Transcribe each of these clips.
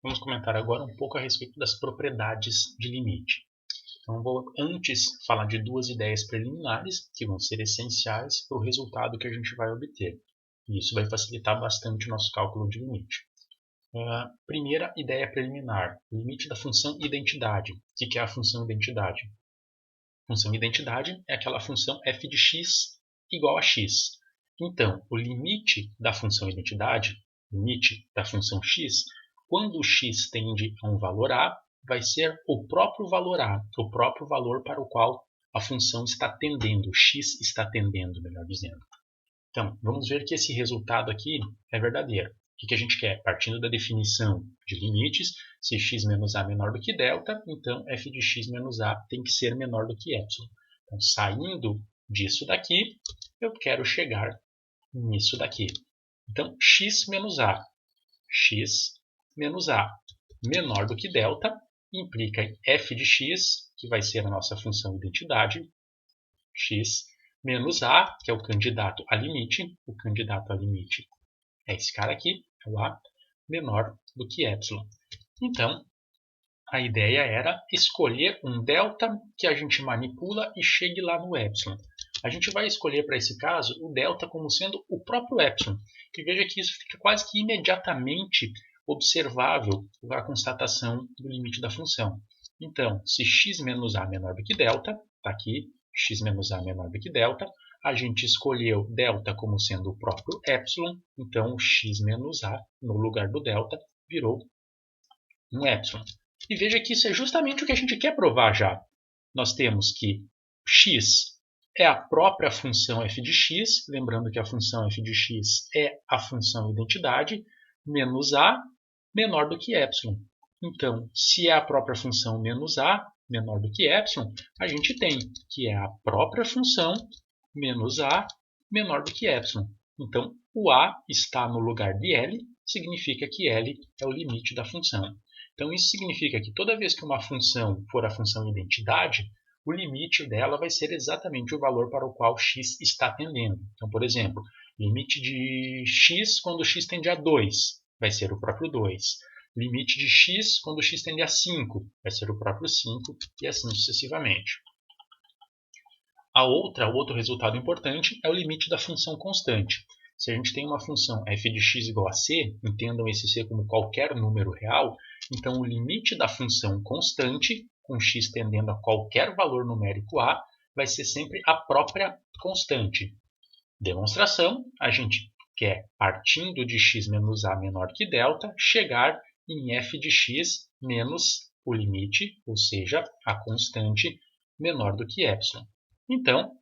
Vamos comentar agora um pouco a respeito das propriedades de limite. Então, vou antes falar de duas ideias preliminares que vão ser essenciais para o resultado que a gente vai obter. E isso vai facilitar bastante o nosso cálculo de limite. Primeira ideia preliminar, limite da função identidade. O que é a função identidade? Função identidade é aquela função f de x igual a x. Então, o limite da função identidade, limite da função x, quando o x tende a um valor a, vai ser o próprio valor a, o próprio valor para o qual a função está tendendo, o x está tendendo, melhor dizendo. Então, vamos ver que esse resultado aqui é verdadeiro. O que a gente quer? Partindo da definição de limites, se x menos a menor do que delta, então f de x menos a tem que ser menor do que epsilon. Então, saindo disso daqui, eu quero chegar nisso daqui. Então, x menos a menor do que delta, implica em f de x, que vai ser a nossa função identidade, x menos a, que é o candidato a limite. O candidato a limite é esse cara aqui, é o a, menor do que epsilon. Então, a ideia era escolher um delta que a gente manipula e chegue lá no epsilon. A gente vai escolher para esse caso o delta como sendo o próprio epsilon. E veja que isso fica quase que imediatamente observável a constatação do limite da função. Então, se x menos a menor do que delta, está aqui, x menos a menor do que delta, a gente escolheu delta como sendo o próprio epsilon, então o x menos a no lugar do delta virou um epsilon. E veja que isso é justamente o que a gente quer provar já. Nós temos que x é a própria função f de x, lembrando que a função f de x é a função identidade, menos a menor do que epsilon. Então, se é a própria função menos a menor do que epsilon, a gente tem que é a própria função menos a menor do que epsilon. Então, o a está no lugar de L, significa que L é o limite da função. Então, isso significa que toda vez que uma função for a função identidade, o limite dela vai ser exatamente o valor para o qual x está tendendo. Então, por exemplo, limite de x quando x tende a 2, vai ser o próprio 2. Limite de x quando x tende a 5, vai ser o próprio 5, e assim sucessivamente. O outro resultado importante é o limite da função constante. Se a gente tem uma função f de x igual a c, entendam esse c como qualquer número real, então o limite da função constante, com x tendendo a qualquer valor numérico a, vai ser sempre a própria constante. Demonstração, a gente quer, partindo de x menos a menor que delta, chegar em f de x menos o limite, ou seja, a constante menor do que epsilon. Então,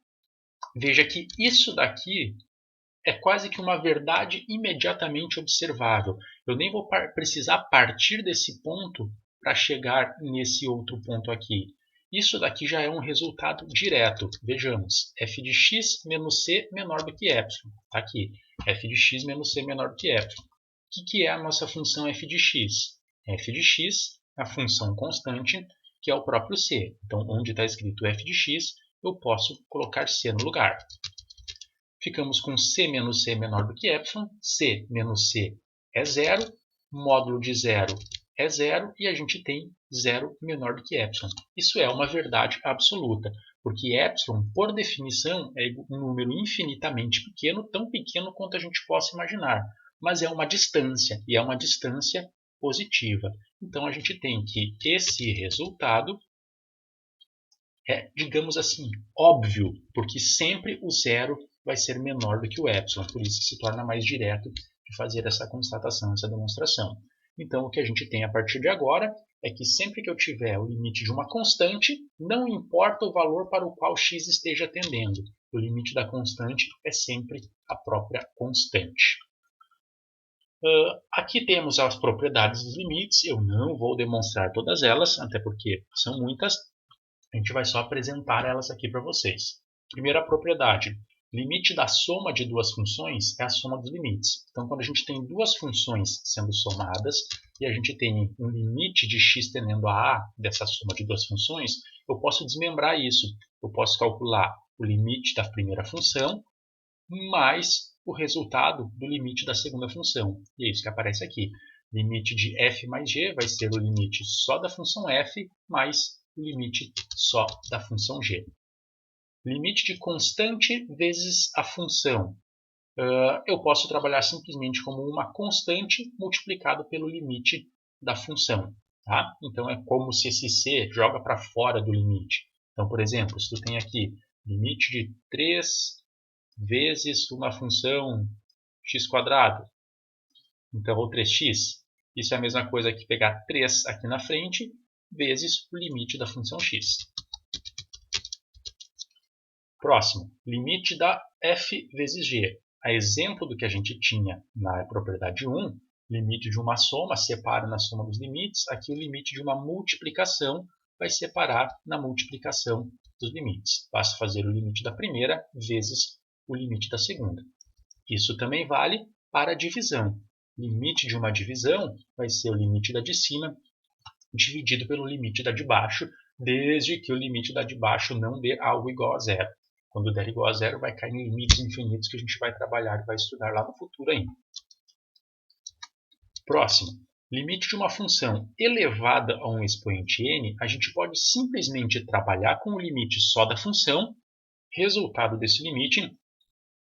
veja que isso daqui é quase que uma verdade imediatamente observável. Eu nem vou precisar partir desse ponto para chegar nesse outro ponto aqui. Isso daqui já é um resultado direto. Vejamos, f de x menos c menor do que epsilon. Está aqui, f de x menos c menor do que epsilon. O que é a nossa função f de x? F de x é a função constante, que é o próprio c. Então, onde está escrito f de x, eu posso colocar c no lugar. Ficamos com c menos c menor do que epsilon, c menos c é zero, módulo de zero é zero e a gente tem zero menor do que epsilon. Isso é uma verdade absoluta, porque epsilon, por definição, é um número infinitamente pequeno, tão pequeno quanto a gente possa imaginar, mas é uma distância, e é uma distância positiva. Então, a gente tem que esse resultado é, digamos assim, óbvio, porque sempre o zero vai ser menor do que o epsilon, por isso que se torna mais direto de fazer essa constatação, essa demonstração. Então, o que a gente tem a partir de agora é que sempre que eu tiver o limite de uma constante, não importa o valor para o qual x esteja tendendo, o limite da constante é sempre a própria constante. Aqui temos as propriedades dos limites, eu não vou demonstrar todas elas, até porque são muitas. A gente vai só apresentar elas aqui para vocês. Primeira propriedade, limite da soma de duas funções é a soma dos limites. Então, quando a gente tem duas funções sendo somadas e a gente tem um limite de x tendendo a dessa soma de duas funções, eu posso desmembrar isso. Eu posso calcular o limite da primeira função mais o resultado do limite da segunda função. E é isso que aparece aqui. limite de f mais g vai ser o limite só da função f mais o limite só da função g. Limite de constante vezes a função. Eu posso trabalhar simplesmente como uma constante multiplicado pelo limite da função. Tá? Então, é como se esse c joga para fora do limite. Então, por exemplo, se tu tem aqui limite de 3 vezes uma função x², então, ou 3x, isso é a mesma coisa que pegar 3 aqui na frente, vezes o limite da função x. Próximo, limite da f vezes g. A exemplo do que a gente tinha na propriedade 1, limite de uma soma separa na soma dos limites. Aqui o limite de uma multiplicação vai separar na multiplicação dos limites. Basta fazer o limite da primeira vezes o limite da segunda. Isso também vale para a divisão. Limite de uma divisão vai ser o limite da de cima dividido pelo limite da de baixo, desde que o limite da de baixo não dê algo igual a zero. Quando der igual a zero, vai cair em limites infinitos que a gente vai trabalhar e vai estudar lá no futuro ainda. Próximo. Limite de uma função elevada a um expoente n, a gente pode simplesmente trabalhar com o limite só da função. Resultado desse limite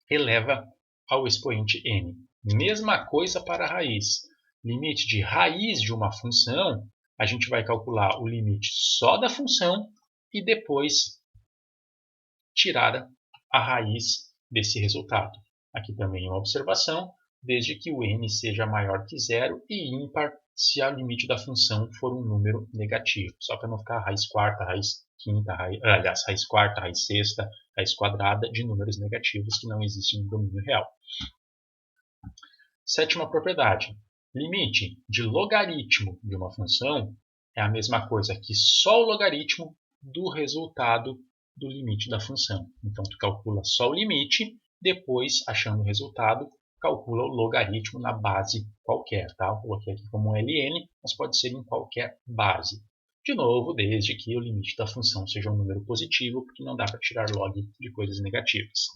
eleva ao expoente n. Mesma coisa para a raiz. Limite de raiz de uma função, a gente vai calcular o limite só da função e depois tirar a raiz desse resultado. Aqui também uma observação, desde que o n seja maior que zero e ímpar se o limite da função for um número negativo. Só para não ficar raiz quarta, raiz quinta, raiz quarta, raiz sexta, raiz quadrada de números negativos que não existem no domínio real. Sétima propriedade. Limite de logaritmo de uma função é a mesma coisa que só o logaritmo do resultado do limite da função. Então, tu calcula só o limite, depois, achando o resultado, calcula o logaritmo na base qualquer. Tá? Eu coloquei aqui como ln, mas pode ser em qualquer base. De novo, desde que o limite da função seja um número positivo, porque não dá para tirar log de coisas negativas.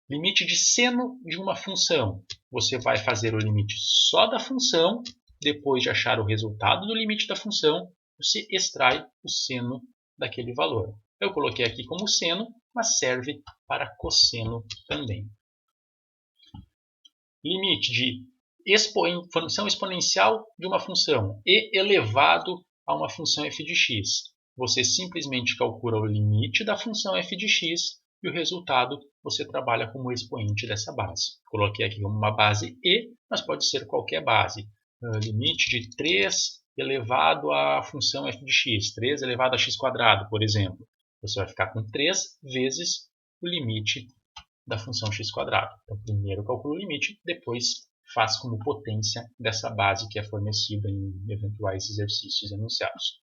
Limite de seno de uma função. Você vai fazer o limite só da função, depois de achar o resultado do limite da função, você extrai o seno daquele valor. Eu coloquei aqui como seno, mas serve para cosseno também. Limite de função exponencial de uma função e elevado a uma função f de x. Você simplesmente calcula o limite da função f de x e o resultado você trabalha como expoente dessa base. Coloquei aqui como uma base e, mas pode ser qualquer base. Limite de 3 elevado à função f de x, 3 elevado a x², por exemplo. Você vai ficar com 3 vezes o limite da função x². Então, primeiro calcula o limite, depois faz como potência dessa base que é fornecida em eventuais exercícios enunciados.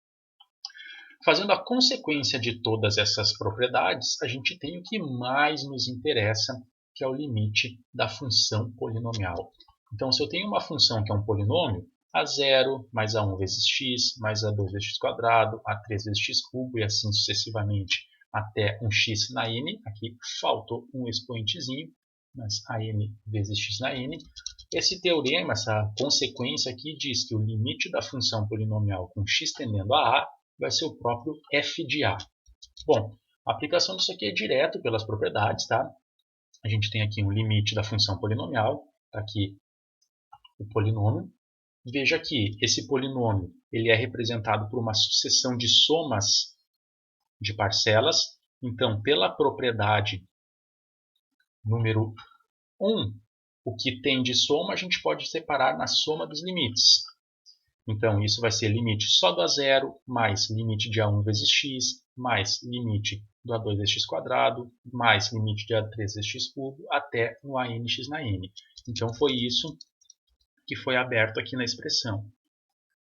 Fazendo a consequência de todas essas propriedades, a gente tem o que mais nos interessa, que é o limite da função polinomial. Então, se eu tenho uma função que é um polinômio, a0 mais a1 vezes x, mais a2 vezes x², a3 vezes x³ e assim sucessivamente até um x na n. Aqui faltou um expoentezinho, mas a n vezes x na n. Esse teorema, essa consequência aqui, diz que o limite da função polinomial com x tendendo a a vai ser o próprio f de a. Bom, a aplicação disso aqui é direto pelas propriedades, tá? A gente tem aqui um limite da função polinomial, tá aqui o polinômio. Veja que esse polinômio ele é representado por uma sucessão de somas de parcelas. Então, pela propriedade número 1, o que tem de soma a gente pode separar na soma dos limites. Então, isso vai ser limite só do a0, mais limite de a1 vezes x, mais limite do a2 vezes x², mais limite de a3 vezes x³, até no anx na n. Então, foi isso que foi aberto aqui na expressão.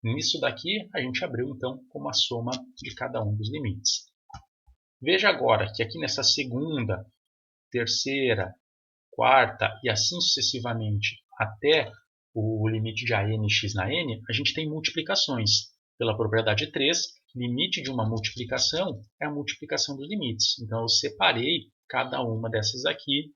Nisso daqui, a gente abriu, então, como a soma de cada um dos limites. Veja agora que aqui nessa segunda, terceira, quarta e assim sucessivamente até o limite de anx na n, a gente tem multiplicações. Pela propriedade 3, limite de uma multiplicação é a multiplicação dos limites. Então, eu separei cada uma dessas aqui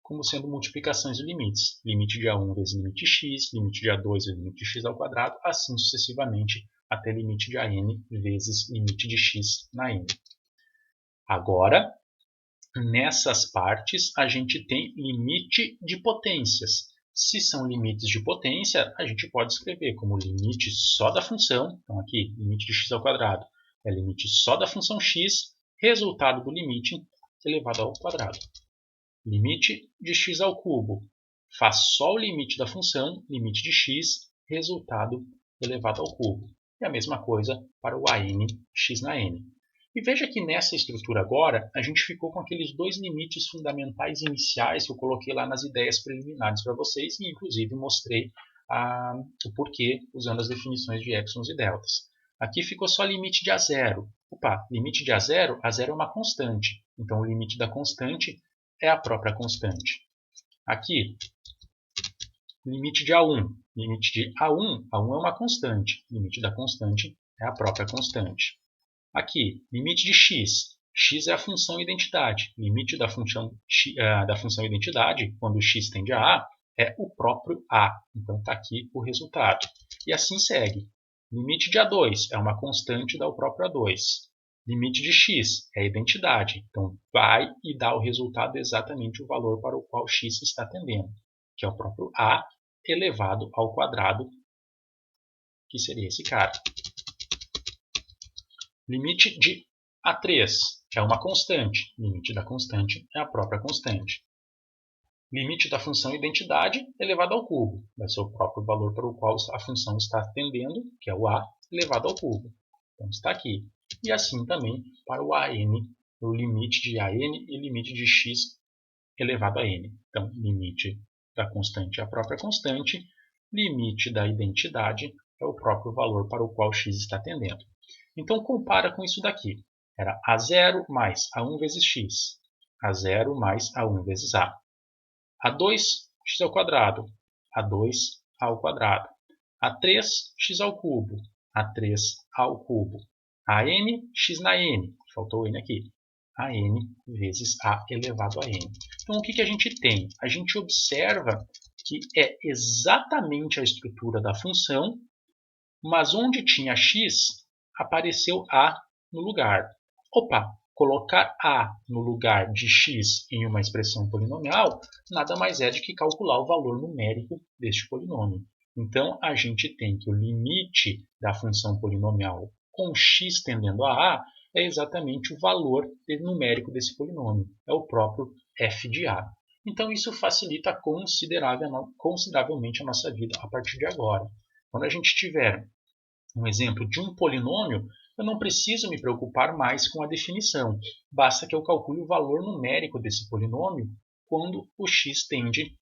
como sendo multiplicações de limites. Limite de A1 vezes limite x, limite de A2 vezes limite de x ao quadrado, assim sucessivamente até limite de AN vezes limite de x na n. Agora, nessas partes, a gente tem limite de potências. Se são limites de potência, a gente pode escrever como limite só da função. Então, aqui, limite de x ao quadrado é limite só da função x, resultado do limite elevado ao quadrado. Limite de x ao cubo faz só o limite da função, limite de x, resultado elevado ao cubo. E a mesma coisa para o AN x na n. E veja que nessa estrutura agora, a gente ficou com aqueles dois limites fundamentais iniciais que eu coloquei lá nas ideias preliminares para vocês e inclusive mostrei o porquê usando as definições de épsilons e deltas. Aqui ficou só limite de A0. Opa, limite de A0 é uma constante. Então o limite da constante é a própria constante. Aqui, limite de A1. Limite de A1 é uma constante. Limite da constante é a própria constante. Aqui, limite de x. X é a função identidade. Limite da função identidade, quando x tende a A, é o próprio A. Então está aqui o resultado. E assim segue. Limite de A2 é uma constante, dá o próprio A2. Limite de x é a identidade. Então vai e dá o resultado exatamente o valor para o qual x está tendendo, que é o próprio A elevado ao quadrado, que seria esse cara. Limite de A3 é uma constante. Limite da constante é a própria constante. Limite da função identidade elevado ao cubo. Vai ser o próprio valor para o qual a função está tendendo, que é o A, elevado ao cubo. Então está aqui. E assim também para o AN, o limite de AN e limite de x elevado a n. Então, limite da constante é a própria constante. Limite da identidade é o próprio valor para o qual x está tendendo. Então, compara com isso daqui. Era A0 mais A1 vezes x. A0 mais A1 vezes A. A2, x ao quadrado. A2 ao quadrado. A3, x ao cubo. A3 ao cubo. AN, x na n. Faltou o n aqui. AN vezes A elevado a n. Então, o que a gente tem? A gente observa que é exatamente a estrutura da função, mas onde tinha x, apareceu A no lugar. Opa, colocar A no lugar de x em uma expressão polinomial nada mais é do que calcular o valor numérico deste polinômio. Então, a gente tem que o limite da função polinomial com x tendendo a A é exatamente o valor numérico desse polinômio. É o próprio f de A. Então, isso facilita consideravelmente a nossa vida a partir de agora. Quando a gente tiver um exemplo de um polinômio, eu não preciso me preocupar mais com a definição. Basta que eu calcule o valor numérico desse polinômio quando o x tende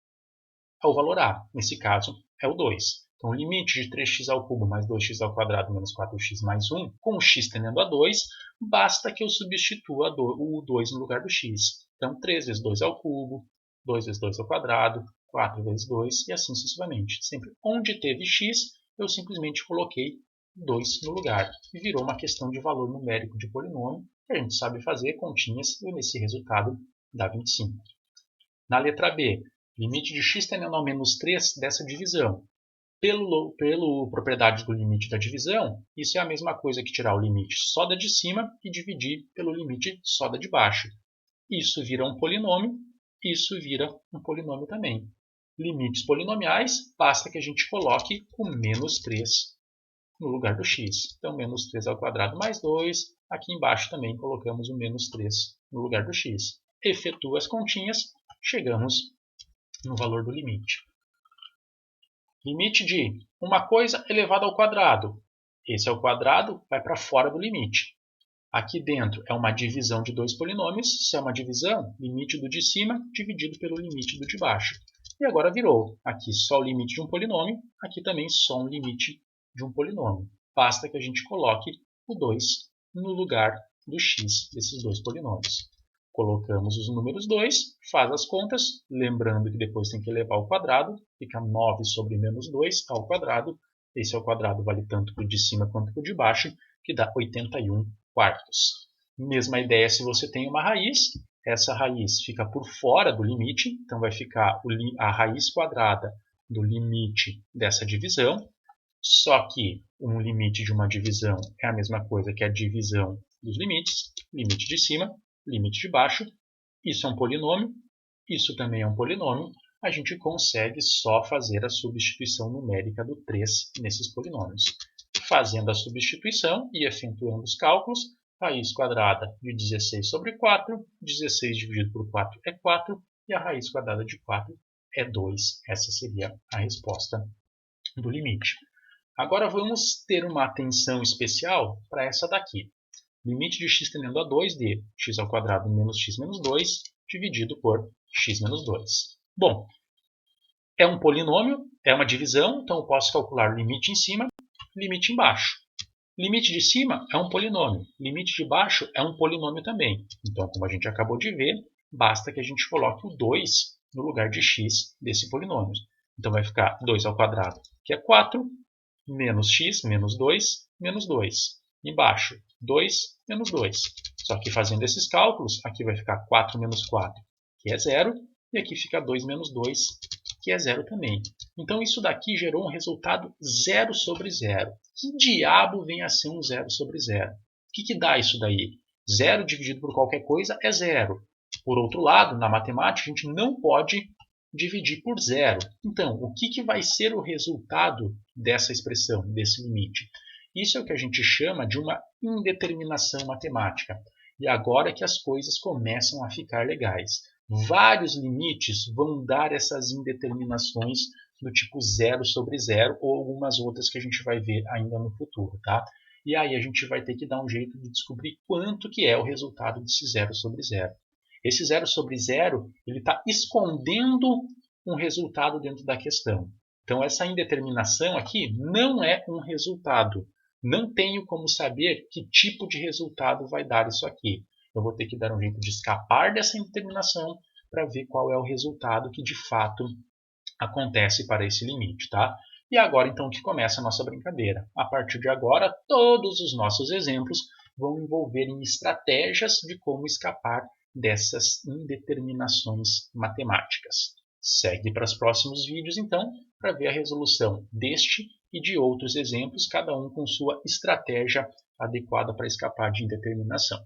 ao valor A. Nesse caso, é o 2. Então, o limite de 3x ao cubo mais 2x ao quadrado menos 4x mais 1, com o x tendendo a 2, basta que eu substitua o 2 no lugar do x. Então, 3 vezes 2 ao cubo, 2 vezes 2 ao quadrado, 4 vezes 2 e assim sucessivamente. Sempre onde teve x, eu simplesmente coloquei 2 no lugar. E virou uma questão de valor numérico de polinômio, que a gente sabe fazer continhas, e nesse resultado dá 25. Na letra B, limite de x tendendo a menos 3 dessa divisão. Pela propriedade do limite da divisão, isso é a mesma coisa que tirar o limite só da de cima e dividir pelo limite só da de baixo. Isso vira um polinômio, isso vira um polinômio também. Limites polinomiais, basta que a gente coloque o menos 3 no lugar do x. Então, menos 3 ao quadrado mais 2. Aqui embaixo também colocamos o menos 3 no lugar do x. Efetua as continhas, chegamos no valor do limite. Limite de uma coisa elevado ao quadrado. Esse ao quadrado vai para fora do limite. Aqui dentro é uma divisão de dois polinômios. Se é uma divisão, limite do de cima dividido pelo limite do de baixo. E agora virou. Aqui só o limite de um polinômio, aqui também só um limite de um polinômio. Basta que a gente coloque o 2 no lugar do x desses dois polinômios. Colocamos os números 2, faz as contas, lembrando que depois tem que elevar ao quadrado, fica 9 sobre menos 2 ao quadrado. Esse ao quadrado vale tanto para o de cima quanto para o de baixo, que dá 81 quartos. Mesma ideia se você tem uma raiz, essa raiz fica por fora do limite, então vai ficar a raiz quadrada do limite dessa divisão, só que um limite de uma divisão é a mesma coisa que a divisão dos limites, limite de cima, limite de baixo, isso é um polinômio, isso também é um polinômio, a gente consegue só fazer a substituição numérica do 3 nesses polinômios. Fazendo a substituição e efetuando os cálculos, raiz quadrada de 16 sobre 4, 16 dividido por 4 é 4, e a raiz quadrada de 4 é 2. Essa seria a resposta do limite. Agora vamos ter uma atenção especial para essa daqui. Limite de x tendendo a 2 de x ao quadrado menos x menos 2 dividido por x menos 2. Bom, é um polinômio, é uma divisão, então eu posso calcular limite em cima, limite embaixo. Limite de cima é um polinômio, limite de baixo é um polinômio também. Então, como a gente acabou de ver, basta que a gente coloque o 2 no lugar de x desse polinômio. Então vai ficar 2 ao quadrado, que é 4, menos x, menos 2, menos 2. Embaixo, 2 menos 2. Só que fazendo esses cálculos, aqui vai ficar 4 menos 4, que é 0, e aqui fica 2 menos 2, que é 0 também. Então isso daqui gerou um resultado 0 sobre 0. Que diabo vem a ser um 0 sobre 0? O que dá isso daí? 0 dividido por qualquer coisa é 0. Por outro lado, na matemática, a gente não pode dividir por 0. Então, o que vai ser o resultado dessa expressão, desse limite? Isso é o que a gente chama de uma indeterminação matemática. E agora é que as coisas começam a ficar legais. Vários limites vão dar essas indeterminações do tipo 0 sobre 0 ou algumas outras que a gente vai ver ainda no futuro, tá? E aí a gente vai ter que dar um jeito de descobrir quanto que é o resultado desse 0 sobre 0. Esse 0 sobre 0 ele está escondendo um resultado dentro da questão. Então essa indeterminação aqui não é um resultado. Não tenho como saber que tipo de resultado vai dar isso aqui. Eu vou ter que dar um jeito de escapar dessa indeterminação para ver qual é o resultado que de fato acontece para esse limite, tá? E agora então que começa a nossa brincadeira. A partir de agora, todos os nossos exemplos vão envolver em estratégias de como escapar dessas indeterminações matemáticas. Segue para os próximos vídeos então para ver a resolução deste e de outros exemplos, cada um com sua estratégia adequada para escapar de indeterminação.